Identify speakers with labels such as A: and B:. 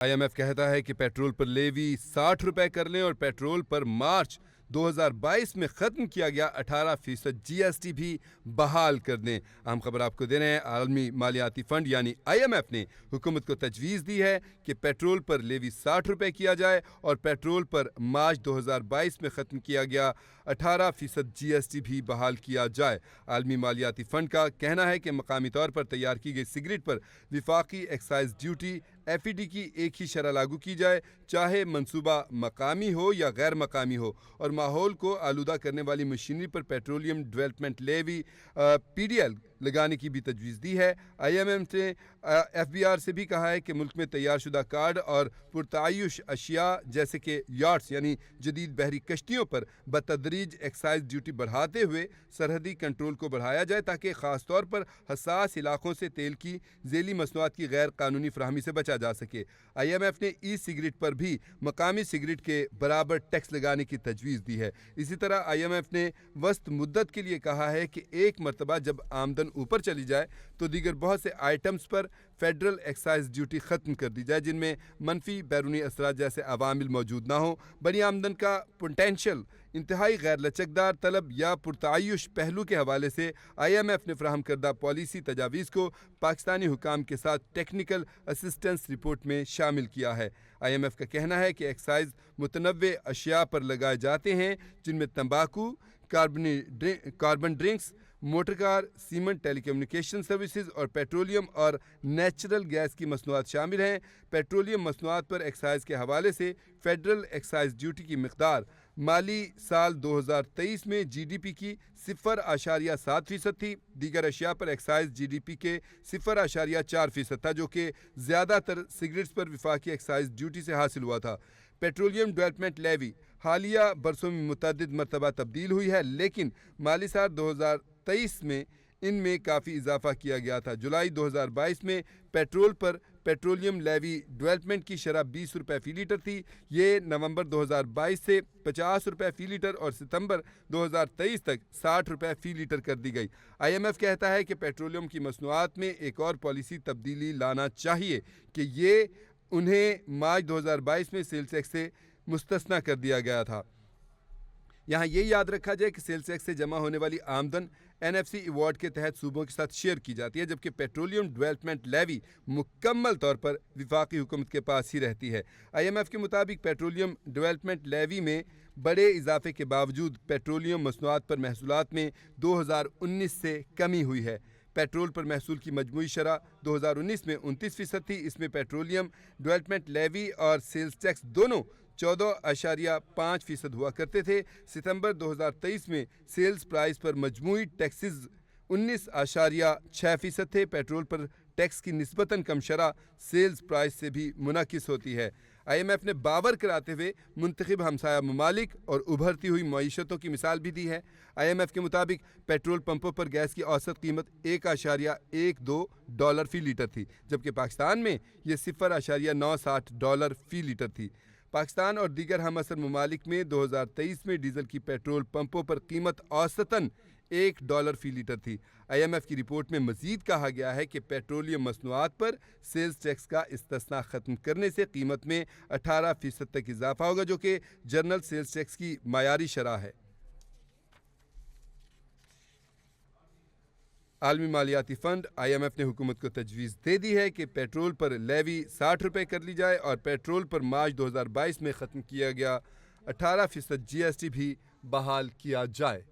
A: IMF कहता है कि पेट्रोल पर लेवी 60 रुपए कर लें और पेट्रोल पर मार्च 2022 में ख़त्म किया गया 18% GST भी बहाल कर दें। अहम खबर आपको दे रहे हैं, आलमी मालियाती फ़ंड यानी IMF ने हुकूमत को तजवीज़ दी है कि पेट्रोल पर लेवी 60 रुपए किया जाए और पेट्रोल पर मार्च 2022 में ख़त्म किया गया 18% GST भी बहाल किया जाए। आलमी मालियाती फ़ंड का कहना है कि मकामी तौर पर तैयार की गई सिगरेट पर विफाकी एक्साइज ड्यूटी FED की एक ही शरह लागू की जाए, चाहे मंसूबा मकामी हो या गैर मकामी हो, और माहौल को आलूदा करने वाली मशीनरी पर पेट्रोलियम डेवलपमेंट लेवी PDL लगाने की भी तजवीज़ दी है। IMF ने FBR से भी कहा है कि मुल्क में तैयार शुदा कार्ड और पुरतायुश अशिया जैसे कि यार्ड्स यानी जदीद बहरी कश्तियों पर बतदरीज एक्साइज ड्यूटी बढ़ाते हुए सरहदी कंट्रोल को बढ़ाया जाए ताकि ख़ास तौर पर हसास इलाकों से तेल की ज़ैली मसनूआत की गैर कानूनी फराहमी से बचा जा सके। IMF ने ई सिगरेट पर भी मकामी सिगरेट के बराबर टैक्स लगाने की तजवीज़ दी है। इसी तरह IMF ने वस्त मुद्दत के लिए कहा है कि एक मरतबा जब आमदन ऊपर चली जाए तो दीगर बहुत से आइटम्स पर फेडरल एक्साइज ड्यूटी ख़त्म कर दी जाए जिनमें मनफी बैरूनी असरात जैसे अवामिल मौजूद ना हो। बड़ी आमदन का पोटेंशल इंतहाई गैर लचकदार तलब या पुरतायुश पहलू के हवाले से IMF ने फ्राहम करदा पॉलिसी तजावीज़ को पाकिस्तानी हुकाम के साथ टेक्निकल असिस्टेंस रिपोर्ट में शामिल किया है। IMF का कहना है कि एक्साइज मुतनव्वे अशिया पर लगाए जाते हैं जिनमें तंबाकू, carbon drinks, motor car, cement, telecommunication services और पेट्रोलियम और नेचुरल गैस की मसनूआत शामिल हैं। पेट्रोलियम मसनूआत पर एक्साइज के हवाले से फेडरल एक्साइज ड्यूटी की मिक़दार माली साल 2023 में GDP की 0.7% थी। दीगर अशिया पर एक्साइज GDP के 0.4% था, जो कि ज़्यादातर सिगरेट्स पर विफाकी एक्साइज ड्यूटी से हासिल हुआ था। पेट्रोलियम डेवलपमेंट लेवी हालिया बरसों में मुतअद्दिद मरतबा तब्दील हुई है, लेकिन माली साल 2023 में इनमें काफ़ी इजाफा किया गया था। जुलाई 2022 में पेट्रोल पर पेट्रोलियम लेवी डेवलपमेंट की शरह 20 रुपये फ़ी लीटर थी। ये नवंबर 2022 से 50 रुपये फ़ी लीटर और सितंबर 2023 तक 60 रुपये फ़ी लीटर कर दी गई। IMF कहता है कि पेट्रोलियम की मसनूआत में एक और पॉलिसी तब्दीली लाना चाहिए कि ये उन्हें मार्च 2022 में सेल्स टैक्स से मुस्तस्ना कर दिया गया था। यहाँ ये याद रखा जाए कि सेल्स टैक्स से जमा होने वाली आमदन NFC अवार्ड के तहत सूबों के साथ शेयर की जाती है, जबकि पेट्रोलियम डेवलपमेंट लेवी मुकम्मल तौर पर विफाकी हुकूमत के पास ही रहती है। IMF के मुताबिक पेट्रोलियम डेवलपमेंट लेवी में बड़े इजाफे के बावजूद पेट्रोलियम मसनूआत पर महसूलात में 2019 से कमी हुई है। पेट्रोल पर महसूल की मजमूई शरह 2019 में 29% थी। इसमें पेट्रोलियम डेवलपमेंट लेवी और सेल्स टैक्स दोनों 14.5% हुआ करते थे। सितंबर 2023 में सेल्स प्राइस पर मजमूई टैक्सेस 19.6% थे। पेट्रोल पर टैक्स की निस्बतन कम शरह सेल्स प्राइस से भी मुनाकिस होती है। IMF ने बावर कराते हुए मुंतखब हमसाया ममालिक और उभरती हुई मईशतों की मिसाल भी दी है। IMF के मुताबिक पेट्रोल पंपों पर गैस की औसत कीमत $1.12 फ़ी लीटर थी, जबकि पाकिस्तान में यह $0.960 फ़ी लीटर थी। पाकिस्तान और दीगर हम असर ममालिक में 2023 में डीजल की पेट्रोल पंपों पर कीमत औसतन $1 फ़ी लीटर थी। IMF की रिपोर्ट में मज़ीद कहा गया है कि पेट्रोलियम मसनूआत पर सेल्स टैक्स का इस्तिस्ना ख़त्म करने से कीमत में 18% तक इजाफा होगा, जो कि जनरल सेल्स टैक्स की मायारी शरह है। आलमी मालियाती फ़ंड IMF ने हुकूमत को तजवीज़ दे दी है कि पेट्रोल पर लेवी 60 रुपये कर ली जाए और पेट्रोल पर मार्च 2022 में ख़त्म किया गया 18% GST भी बहाल किया जाए।